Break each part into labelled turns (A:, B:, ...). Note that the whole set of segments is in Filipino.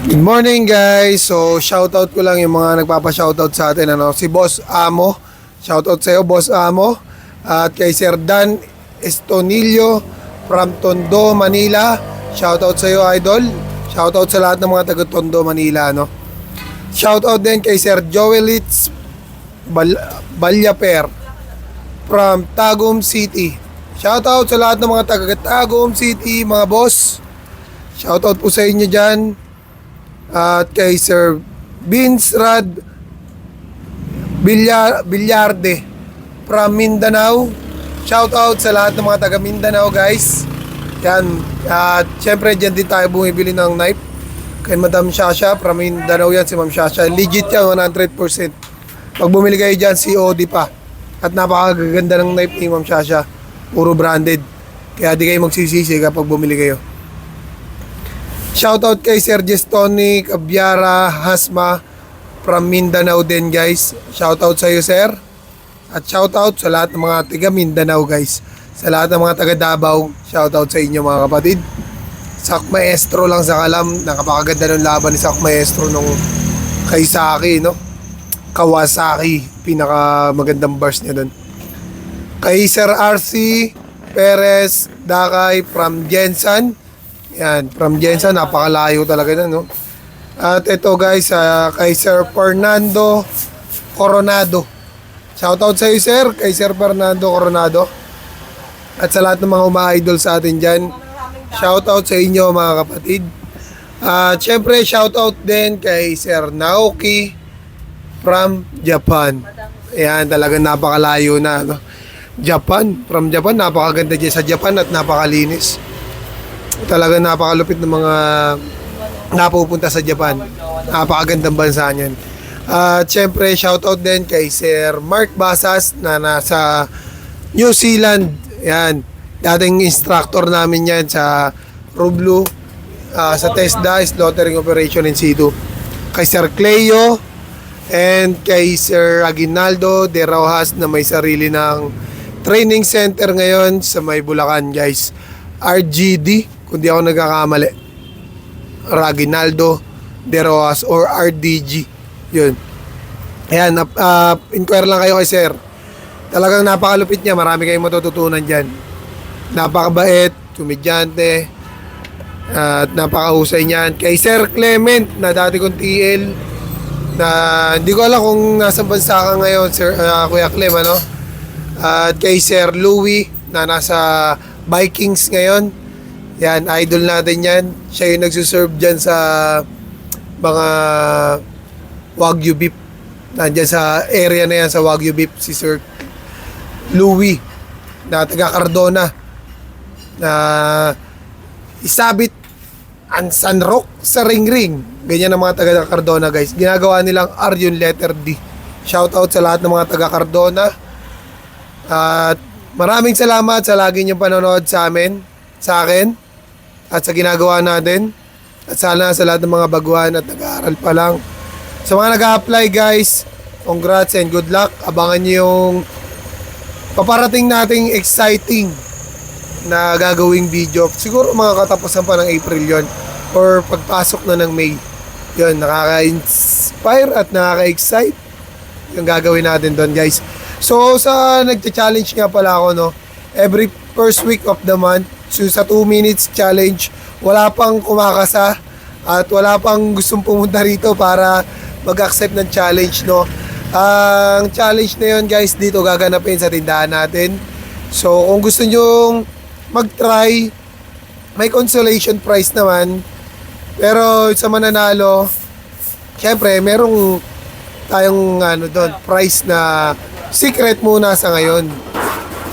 A: Good morning guys. So shoutout ko lang yung mga nagpapa-shoutout sa atin si Boss Amo. Shoutout sa iyo Boss Amo. At kay Sir Dan Estonillo from Tondo, Manila. Shoutout sa iyo Idol. Shoutout sa lahat ng mga taga Tondo, Manila Shoutout din kay Sir Joelitz Balyaper from Tagum City. Shoutout sa lahat ng mga taga Tagum City, mga boss. Shoutout po sa inyo dyan. At kay Sir Vince Rad Villarde from Mindanao. Shout out sa lahat ng mga taga Mindanao guys. Yan. At syempre dyan din tayo bumibili ng knife kay Madam Shasha from Mindanao yan, si Ma'am Shasha. Legit yan 100%. Pag bumili kayo dyan, COD pa. At napakaganda ng knife ni Ma'am Shasha. Puro branded. Kaya di kayo magsisisi kapag bumili kayo. Shoutout kay Sir Gestoni Cabiara Hasma from Mindanao din guys. Shoutout sa iyo sir. At shoutout sa lahat ng mga taga Mindanao guys. Sa lahat ng mga taga Davao, shoutout sa inyo mga kapatid. Sak Maestro lang sa kalam. Nakapakaganda ng laban ni Sak Maestro nung kay Saki, Kawasaki. Pinaka magandang bars niya doon. Kay Sir RC Perez Dakay from Jensen. Yan, from Jensen, napakalayo talaga na, At ito guys, kay Sir Fernando Coronado. Shoutout sa iyo sir, kay Sir Fernando Coronado. At sa lahat ng mga uma-idol sa atin dyan, shoutout sa inyo mga kapatid. At syempre, shoutout din kay Sir Naoki from Japan. Yan, talagang napakalayo na, Japan, from Japan, napakaganda dyan sa Japan at napakalinis. Talaga napakalupit ng mga napupunta sa Japan. Napakagandang bansa niyan. At syempre shoutout din kay Sir Mark Basas na nasa New Zealand. Yan. Dating instructor namin yan sa Rublu, sa TESDA, Slaughtering Operation in Situ. Kay Sir Cleo and kay Sir Aguinaldo de Rojas na may sarili ng training center ngayon sa may Bulacan guys. RGD kung di ako nagkakamali, Raginaldo de Rojas or RDG yun. Ayan, inquire lang kayo kay sir. Talagang napakalupit niya, marami kayong matututunan dyan. Napakabait, komedyante, at napakahusay niyan. Kay Sir Clement na dati kong TL na hindi ko alam kung nasa bansa ka ngayon sir, Kuya Clem at kay Sir Louie na nasa Vikings ngayon. Yan, idol natin yan. Siya yung nagsuserve dyan sa mga Wagyu beef. Nandyan sa area na yan sa Wagyu beef. Si Sir Louie na taga Cardona na isabit ang Sanrock sa ring-ring. Ganyan ang mga taga Cardona guys. Ginagawa nilang R yung letter D. Shoutout sa lahat ng mga taga Cardona. At maraming salamat sa lagi niyong panonood sa akin at sa ginagawa natin. At sana sa lahat ng mga baguhan at nag-aaral pa lang. Sa mga nag-a-apply guys, congrats and good luck. Abangan niyo yung paparating nating exciting na gagawing video. Siguro mga katapusan pa ng April yon or pagpasok na ng May. Yun, nakaka-inspire at nakaka-excite yung gagawin natin doon guys. So sa nagcha-challenge nga pala ako every first week of the month, so sa 2 minutes challenge, wala pang kumakasa at wala pang gustong pumunta rito para mag-accept ng challenge Ang challenge na yun guys dito gaganapin sa tindahan natin. So kung gusto nyo mag-try, may consolation prize naman. Pero sa mananalo, syempre merong tayong doon, prize na secret muna sa ngayon.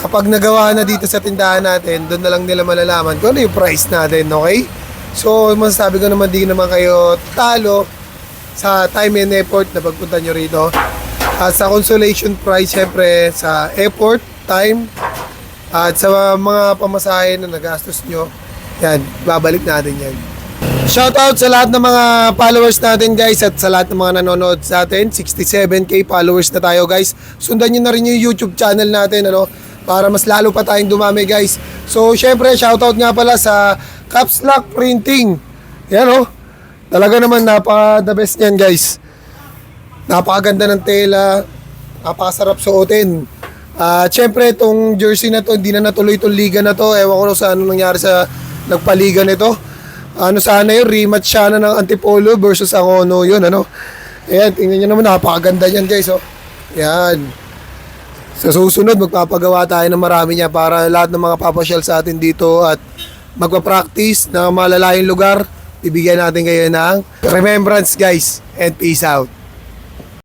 A: Kapag nagawa na dito sa tindahan natin, doon na lang nila malalaman kung ano yung price natin, okay? So, masasabi ko naman, di naman kayo talo sa time and effort na pagpunta nyo rito. At sa consolation prize, syempre, sa effort, time, at sa mga pamasahe na nagastos nyo, yan, babalik natin yan. Shoutout sa lahat ng mga followers natin guys at sa lahat ng mga nanonood sa atin. 67k followers na tayo guys. Sundan nyo na rin yung YouTube channel natin para mas lalo pa tayong dumami guys. So syempre shoutout nga pala sa Caps Lock Printing. Yan Talaga naman, napaka-the best niyan guys. Napakaganda ng tela, napakasarap suotin. Syempre, itong jersey na to, hindi na natuloy itong liga na to. Ewan ko sa ano nangyari sa nagpaliga nito. Sana yun, rematch sana ng Antipolo versus Angono yun, ano. Ayan, tingnan nyo naman, napakaganda yan guys, oh. Yan. Sa susunod, magpapagawa tayo ng marami niya para lahat ng mga papasyal sa atin dito at magpa-practice na malalayong lugar. Ibigyan natin kayo ng remembrance guys, and peace out.